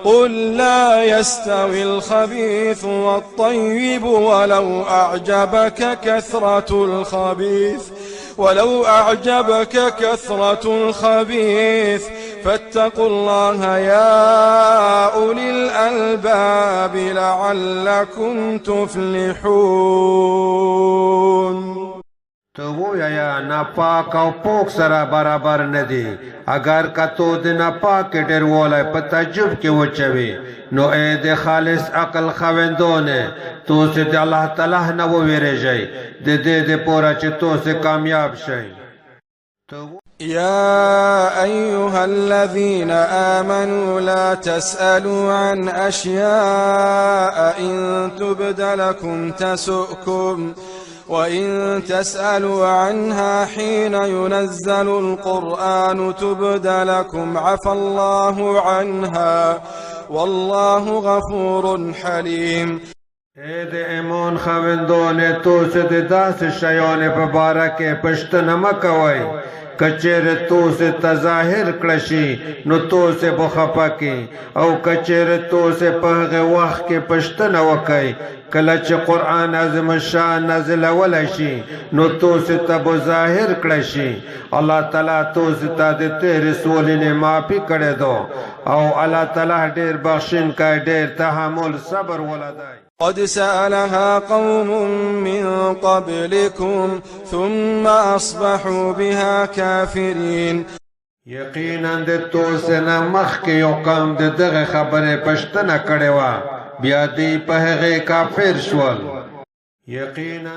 قل لا يستوي الخبيث والطيب ولو أعجبك كثرة الخبيث فاتقوا الله يا أولي الألباب لعلكم تفلحون. تو ویا ناپاک او پوک سره برابر ندی اگر کتو د ناپاک ډیر ولای په تعجب کې وچوي نو اے د خالص عقل خوندونه تو سه د الله تعالی نه وویریږي د دې د پورا چې تو سه کامیاب شي. يا أيها الذين آمنوا لا تسألوا عن أشياء إن تبد لكم تسؤكم وإن تسألوا عنها حين ينزل القرآن تبد لكم عفى الله عنها والله غفور حليم. اے د ایمان خوندونه تو سه د داس شیانه په بارکه پښتنه مکوي کچیر تو سے تظاہر کلشی نو تو سے بخپکی او کچیر تو سے پہغ وقت کے پشتن وکی کلچ قرآن عظم شان نزل ولشی نو تو سے تب ظاہر کلشی اللہ تعالیٰ تو سے تا دیتے رسولی نے معافی کرے دو او اللہ تعالیٰ دیر بخشن کا دیر تحمل صبر ولدائی. قد سألها قوم من قبلكم ثم أصبحوا بها كافرين. یقینا د تو سنا مخ کې یو قوم د دغه خبره پښتنه کړي وا بیا دې په هغه کافر شول. یقینا